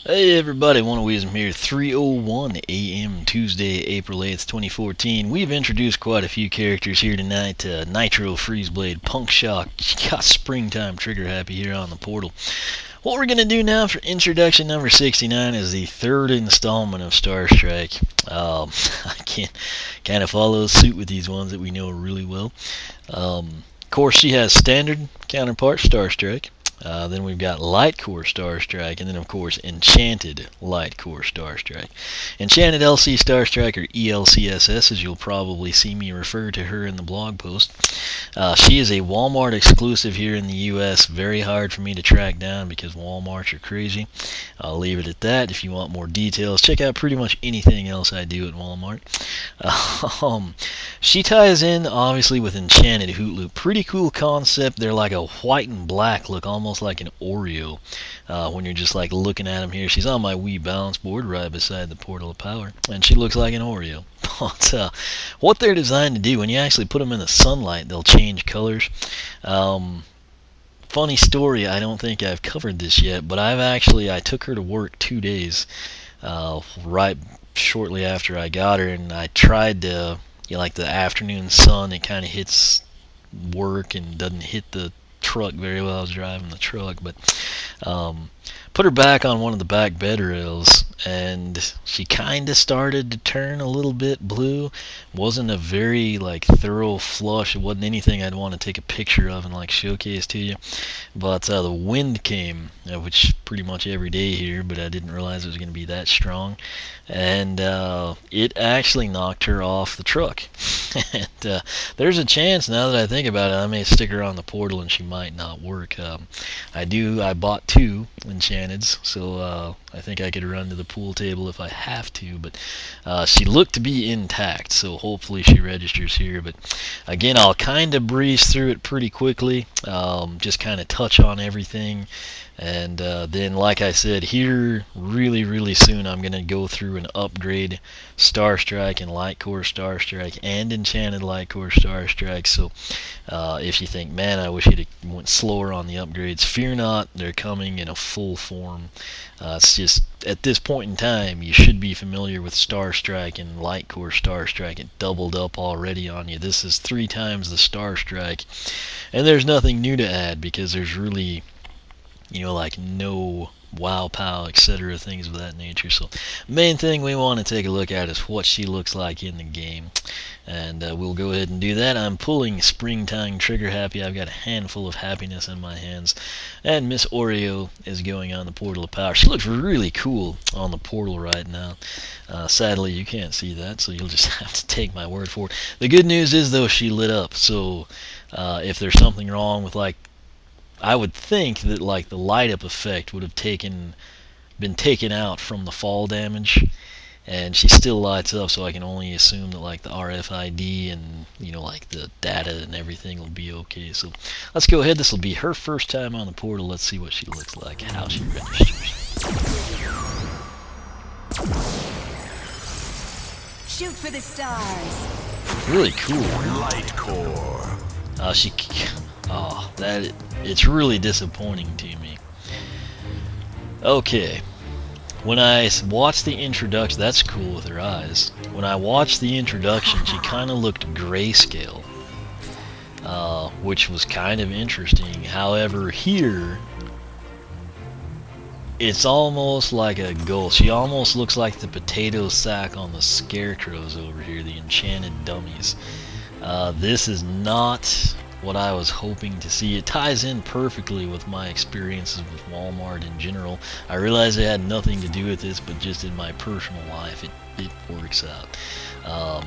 Hey everybody, One of Wisdom here, 3:01 a.m. Tuesday, April 8th, 2014. We've introduced quite a few characters here tonight. Nitro, Freezeblade, Punk Shock, got Springtime Trigger Happy here on the portal. What we're going to do now for introduction number 69 is the third installment of Star Strike. I can kind of follow suit with these ones that we know really well. Of course, she has standard counterpart Star Strike. Then we've got LightCore Star Strike, and then of course Enchanted LightCore Star Strike. Enchanted LC Star Strike, or ELCSS, as you'll probably see me refer to her in the blog post. She is a Walmart exclusive here in the U.S. Very hard for me to track down because Walmarts are crazy. I'll leave it at that. If you want more details, check out pretty much anything else I do at Walmart. She ties in obviously with Enchanted Hoot Loop. Pretty cool concept. They're like a white and black look, almost like an Oreo. When you're just like looking at them here, she's on my Wii balance board right beside the Portal of Power, and she looks like an Oreo. But what they're designed to do, when you actually put them in the sunlight, they'll change colors. Funny story, I don't think I've covered this yet, but I took her to work 2 days right shortly after I got her, and I tried to, like the afternoon sun, it kind of hits work and doesn't hit the truck very well. I was driving the truck, but put her back on one of the back bed rails, and she kind of started to turn a little bit blue. Wasn't a very thorough flush. It wasn't anything I'd want to take a picture of and showcase to you. But the wind came, which pretty much every day here, but I didn't realize it was going to be that strong, and it actually knocked her off the truck. And there's a chance, now that I think about it, I may stick her on the portal and she might not work. I bought 2 Enchanteds, so I think I could run to the pool table if I have to, but she looked to be intact, so hopefully she registers here. But again, I'll kind of breeze through it pretty quickly, just kind of touch on everything. And then, like I said, here really soon I'm going to go through and upgrade Star Strike and LightCore Star Strike and Enchanted LightCore Star Strike. So if you think, man, I wish he'd went slower on the upgrades, fear not, they're coming in a full form. It's just, at this point in time, you should be familiar with Star Strike and LightCore Star Strike. It doubled up already on you. This is 3 times the Star Strike, and there's nothing new to add because there's really, no wow pow, etc., things of that nature. So main thing we want to take a look at is what she looks like in the game, and we'll go ahead and do that. I'm pulling Springtime Trigger Happy. I've got a handful of happiness in my hands, and Miss Oreo is going on the Portal of Power. She looks really cool on the portal right now. Sadly, you can't see that, so you'll just have to take my word for it. The good news is, though, she lit up, so if there's something wrong with I would think that the light up effect would have been taken out from the fall damage, and she still lights up, so I can only assume that the RFID and the data and everything will be okay. So let's go ahead. This will be her first time on the portal. Let's see what she looks like, how she registers. Shoot for the stars. Really cool. LightCore. It's really disappointing to me. Okay, when I watched the introduction, that's cool with her eyes. When I watched the introduction, she kind of looked grayscale, which was kind of interesting. However, here, it's almost like a ghost. She almost looks like the potato sack on the scarecrows over here, the enchanted dummies. This is not what I was hoping to see. It ties in perfectly with my experiences with Walmart in general. I realize it had nothing to do with this, but just in my personal life, it works out.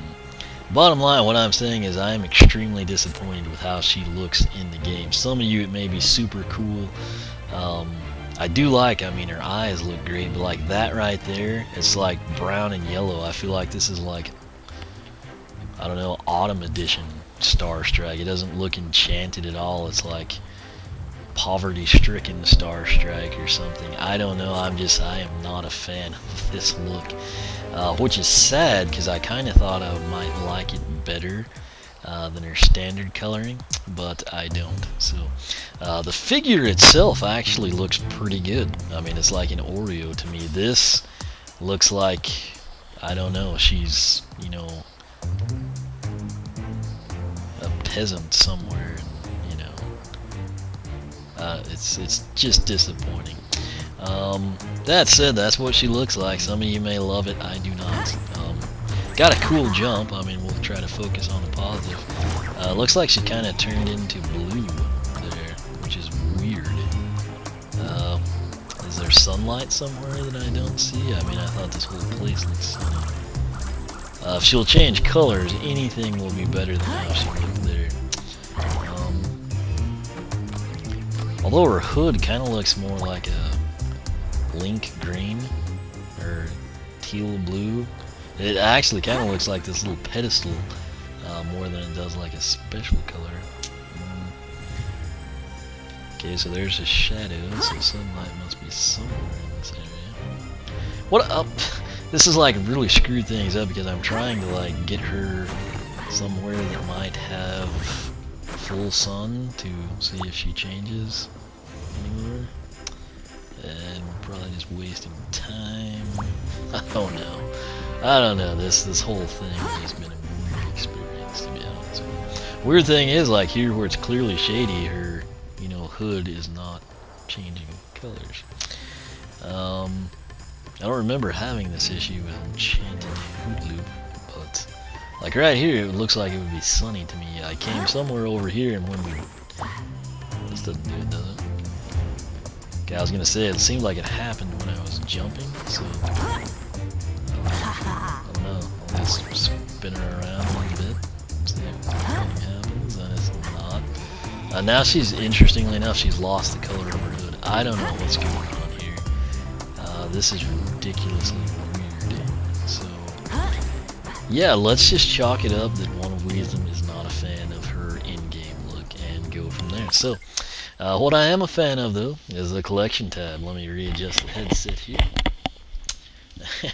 Bottom line, what I'm saying is I am extremely disappointed with how she looks in the game. Some of you, it may be super cool. I do her eyes look great, but that right there, it's brown and yellow. I feel like this is I don't know, Autumn Edition Star Strike. It doesn't look enchanted at all. It's poverty-stricken Star Strike or something. I don't know. I am not a fan of this look, which is sad because I kind of thought I might like it better than her standard coloring, but I don't. So the figure itself actually looks pretty good. I mean, it's like an Oreo to me. This looks like, I don't know, she's, you know, a peasant somewhere, and, you know, it's just disappointing. That said, that's what she looks like. Some of you may love it, I do not. Got a cool jump. I mean, we'll try to focus on the positive. Looks like she kind of turned into blue there, which is weird. Is there sunlight somewhere that I don't see? I mean, I thought this whole place looked sunny. If she'll change colors, anything will be better than how she looked there. Although her hood kind of looks more like a Link green or teal blue. It actually kind of looks like this little pedestal more than it does like a special color. Okay, so there's a shadow, so sunlight must be somewhere in this area. What up? This is like really screwed things up because I'm trying to like get her somewhere that might have full sun to see if she changes anymore. And we're probably just wasting time. I don't know. I don't know. This whole thing has just been a weird experience, to be honest with you. Weird thing is, like here where it's clearly shady, her, you know, hood is not changing colors. I don't remember having this issue with Enchanted LightCore, but like right here, it looks like it would be sunny to me. I came somewhere over here, and when we, this doesn't do it, does it? Okay, I was gonna say it seemed like it happened when I was jumping, so I don't know. I'll just spin her around a little bit, see if anything happens, and it's not. Now she's, interestingly enough, she's lost the color of her hood. I don't know what's going on here. This is ridiculously weird. So, yeah, let's just chalk it up that One of Wisdom is not a fan of her in-game look and go from there. So, what I am a fan of, though, is the collection tab. Let me readjust the headset here.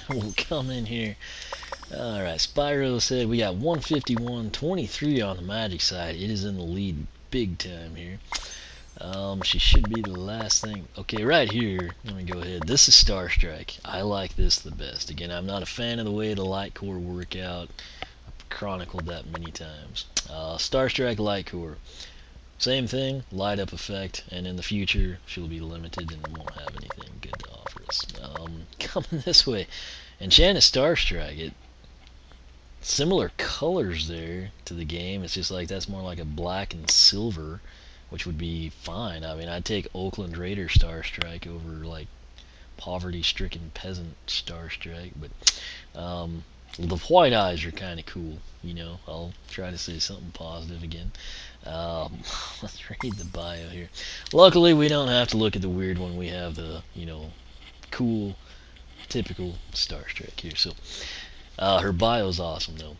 We'll come in here. Alright, Spyro said we got 151-23 on the Magic side. It is in the lead big time here. She should be the last thing. Okay, right here, let me go ahead. This is Star Strike. I like this the best. Again, I'm not a fan of the way the LightCore work out. I've chronicled that many times. Star Strike LightCore. Same thing, light up effect, and in the future she'll be limited and won't have anything good to offer us. Coming this way, Enchanted Star Strike. It similar colors there to the game. It's just like that's more like a black and silver, which would be fine. I mean, I'd take Oakland Raider Star Strike over like poverty-stricken peasant Star Strike, but the white eyes are kind of cool. You know, I'll try to say something positive again. Let's read the bio here. Luckily, we don't have to look at the weird one. We have the, you know, cool, typical Star Strike here. So, her bio's awesome, though.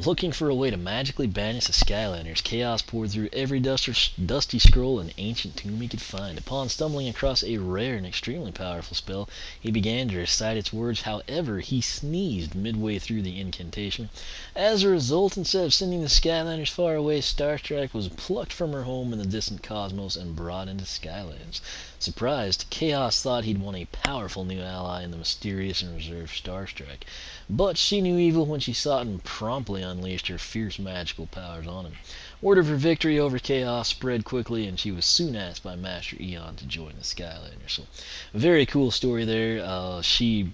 Looking for a way to magically banish the Skylanders, Chaos poured through every dusty scroll and ancient tomb he could find. Upon stumbling across a rare and extremely powerful spell, he began to recite its words. However, he sneezed midway through the incantation. As a result, instead of sending the Skylanders far away, Star Strike was plucked from her home in the distant cosmos and brought into Skylands. Surprised, Chaos thought he'd won a powerful new ally in the mysterious and reserved Star Strike. But she knew evil when she saw it and promptly unleashed her fierce magical powers on him. Word of her victory over Chaos spread quickly, and she was soon asked by Master Eon to join the Skylanders. So, very cool story there. She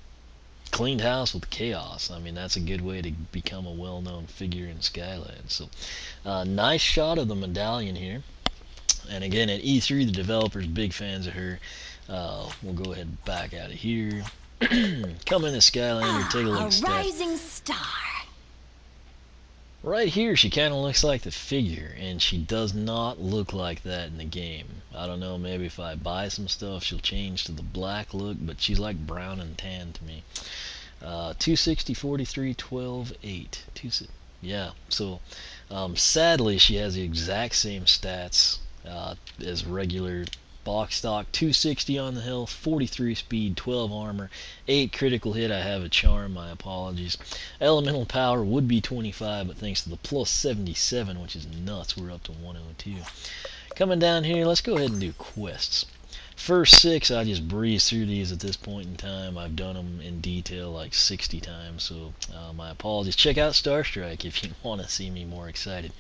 cleaned house with Chaos. I mean, that's a good way to become a well-known figure in Skylands. So, nice shot of the medallion here. And again, at E3, the developers big fans of her. We'll go ahead and back out of here. Come in, the Skylander, take a look at A rising star. Right here, she kind of looks like the figure, and she does not look like that in the game. I don't know, maybe if I buy some stuff, she'll change to the black look, but she's like brown and tan to me. 260, 43, 12, 8. Yeah, so sadly, she has the exact same stats as regular Box stock, 260 on the health, 43 speed, 12 armor, 8 critical hit. I have a charm, my apologies. Elemental power would be 25, but thanks to the plus 77, which is nuts, we're up to 102. Coming down here, let's go ahead and do quests. First 6, I just breeze through these at this point in time. I've done them in detail like 60 times, so my apologies. Check out Star Strike if you want to see me more excited.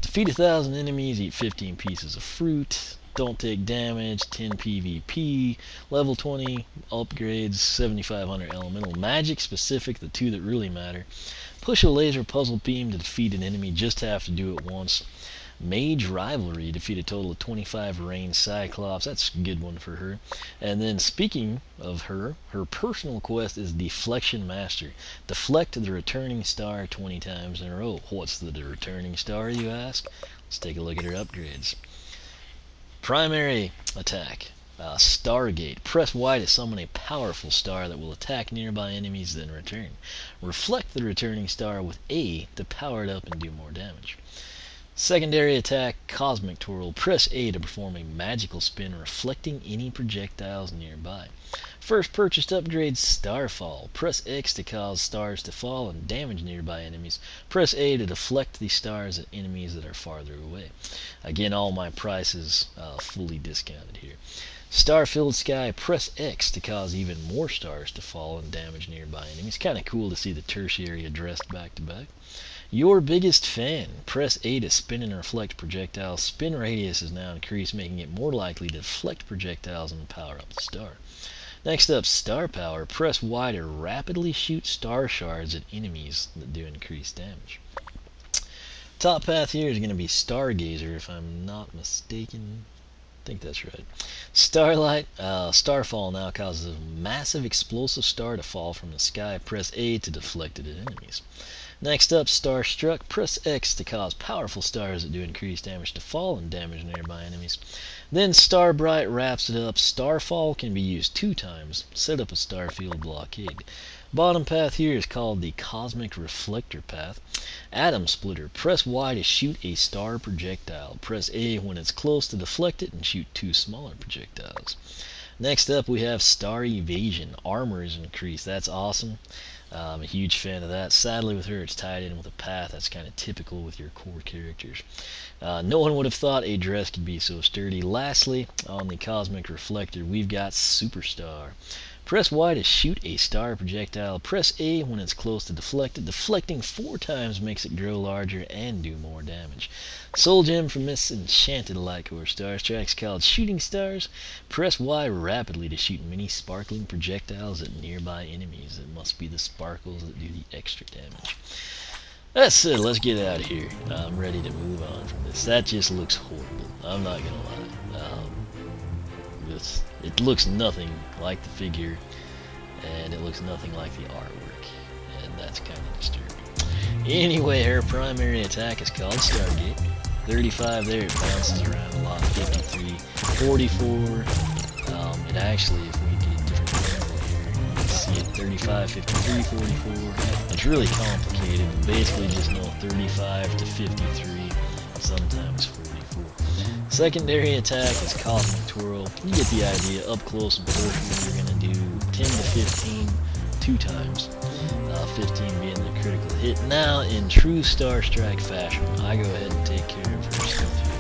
Defeat 1,000 enemies, eat 15 pieces of fruit, don't take damage, 10 PvP, level 20 upgrades, 7,500 elemental, magic specific, the 2 that really matter. Push a laser puzzle beam to defeat an enemy, just have to do it once. Mage Rivalry, defeat a total of 25 Rain Cyclops. That's a good one for her. And then speaking of her personal quest is Deflection Master. Deflect the returning star 20 times in a row. What's the returning star, you ask? Let's take a look at her upgrades. Primary attack. Stargate. Press Y to summon a powerful star that will attack nearby enemies, then return. Reflect the returning star with A to power it up and do more damage. Secondary attack, Cosmic Twirl. Press A to perform a magical spin, reflecting any projectiles nearby. First purchased upgrade, Starfall. Press X to cause stars to fall and damage nearby enemies. Press A to deflect the stars at enemies that are farther away. Again, all my prices fully discounted here. Star-filled Sky. Press X to cause even more stars to fall and damage nearby enemies. Kind of cool to see the tertiary addressed back to back. Your biggest fan. Press A to spin and reflect projectiles. Spin radius is now increased, making it more likely to deflect projectiles and power up the star. Next up, Star Power. Press Y to rapidly shoot star shards at enemies that do increased damage. Top path here is going to be Stargazer, if I'm not mistaken. I think that's right. Starlight, Starfall now causes a massive explosive star to fall from the sky. Press A to deflect it at enemies. Next up, Starstruck. Press X to cause powerful stars that do increased damage to fall and damage nearby enemies. Then Starbright wraps it up. Starfall can be used 2 times. Set up a Starfield blockade. Bottom path here is called the Cosmic Reflector Path. Atom Splitter. Press Y to shoot a star projectile. Press A when it's close to deflect it and shoot 2 smaller projectiles. Next up we have Star Evasion. Armor is increased. That's awesome. I'm a huge fan of that. Sadly with her it's tied in with a path that's kind of typical with your core characters. No one would have thought a dress could be so sturdy. Lastly, on the Cosmic Reflector we've got Superstar. Press Y to shoot a star projectile. Press A when it's close to deflect it. Deflecting 4 times makes it grow larger and do more damage. Soul Gem from Miss Enchanted LightCore Star Strikes called Shooting Stars. Press Y rapidly to shoot many sparkling projectiles at nearby enemies. It must be the sparkles that do the extra damage. That's it, let's get out of here. I'm ready to move on from this. That just looks horrible. I'm not gonna lie. It looks nothing like the figure, and it looks nothing like the artwork, and that's kind of disturbing. Anyway, her primary attack is called Stargate. 35 there, it bounces around a lot. 53, 44. It actually, if we get a different angle here, you can see it 35, 53, 44. It's really complicated, but basically just know 35 to 53, sometimes 44. Secondary attack is Cosmic Twirl. You get the idea. Up close and personal, you're going to do 10 to 15 2 times. 15 being the critical hit. Now, in true Star Strike fashion, I go ahead and take care of her stuff here.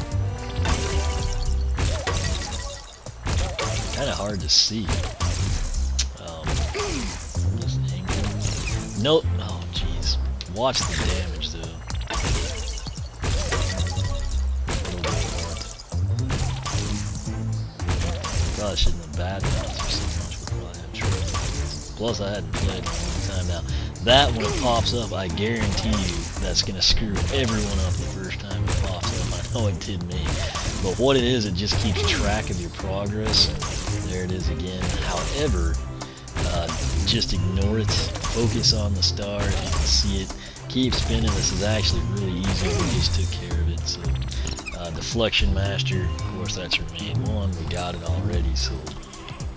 Kind of hard to see. Just an angle. Nope. Oh, jeez. Watch the damage, though. Probably shouldn't have badmouthed her so much. We'll probably have trouble. Plus, I hadn't played in a long time now. That, when it pops up, I guarantee you that's going to screw everyone up the first time it pops up. I know it did me. But what it is, it just keeps track of your progress. There it is again. However, just ignore it. Focus on the star. You can see it. Keep spinning. This is actually really easy. We just took care of it. So. Deflection Master, of course that's her main one, we got it already, so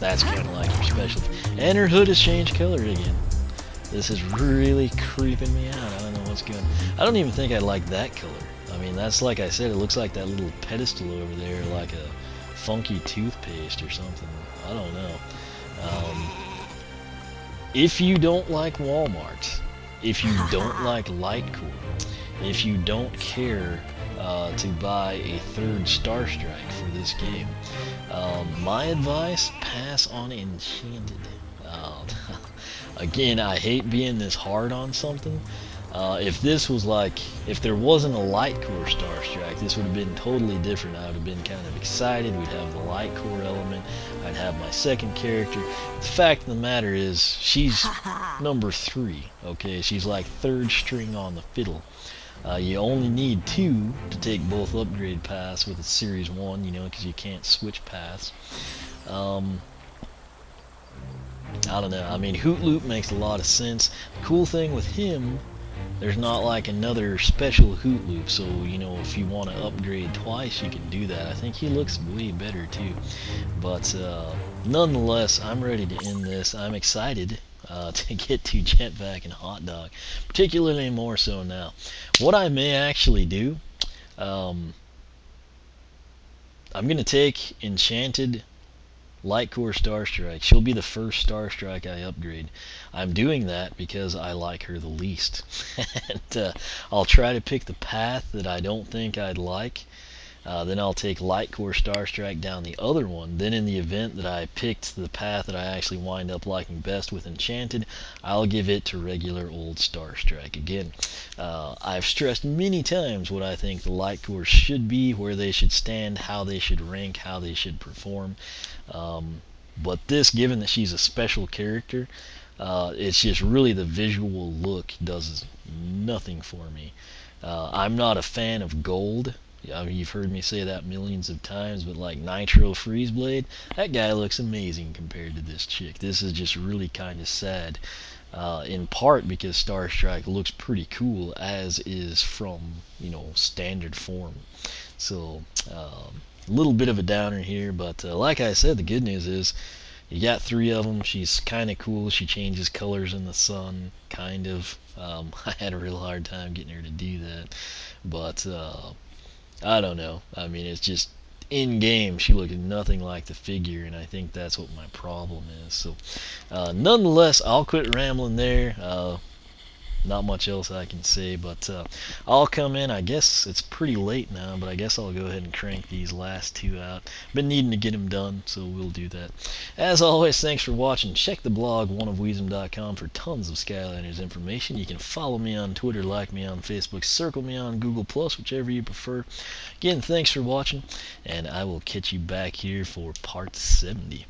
that's kind of like her specialty. And her hood has changed color again. This is really creeping me out. I don't know what's going on. I don't even think I like that color. I mean, that's like I said, it looks like that little pedestal over there, like a funky toothpaste or something. I don't know. Um, if you don't like Walmart, if you don't like LightCore, if you don't care to buy a third Star Strike for this game, my advice, pass on Enchanted. Uh, Again, I hate being this hard on something. If this was like, if there wasn't a LightCore Star Strike, this would have been totally different. I would have been kind of excited. We'd have the LightCore element. I'd have my second character. The fact of the matter is, she's number 3. Okay, she's like third string on the fiddle. You only need 2 to take both upgrade paths with a Series 1, you know, because you can't switch paths. I don't know. I mean, Hoot Loop makes a lot of sense. The cool thing with him, there's not like another special Hoot Loop, so, you know, if you want to upgrade twice, you can do that. I think he looks way better, too. But, nonetheless, I'm ready to end this. I'm excited to get to Jetpack and Hot Dog, particularly more so now. What I may actually do, I'm going to take Enchanted LightCore Star Strike. She'll be the first Star Strike I upgrade. I'm doing that because I like her the least. And I'll try to pick the path that I don't think I'd like. Then I'll take LightCore Star Strike down the other one. Then in the event that I picked the path that I actually wind up liking best with Enchanted, I'll give it to regular old Star Strike. Again, I've stressed many times what I think the LightCore should be, where they should stand, how they should rank, how they should perform. But this, given that she's a special character, it's just really the visual look does nothing for me. I'm not a fan of gold. I mean, you've heard me say that millions of times, but like Nitro Freeze Blade, that guy looks amazing compared to this chick. This is just really kind of sad, in part because Star Strike looks pretty cool as is from, you know, standard form. So, a little bit of a downer here, but like I said, the good news is you got 3 of them. She's kind of cool. She changes colors in the sun, kind of. I had a real hard time getting her to do that, but I don't know. I mean, it's just in game she looked nothing like the figure, and I think that's what my problem is. So, nonetheless, I'll quit rambling there. Not much else I can say, but I'll come in. I guess it's pretty late now, but I guess I'll go ahead and crank these last 2 out. Been needing to get them done, so we'll do that. As always, thanks for watching. Check the blog oneofweezem.com for tons of Skylanders information. You can follow me on Twitter, like me on Facebook, circle me on Google+, whichever you prefer. Again, thanks for watching, and I will catch you back here for part 70.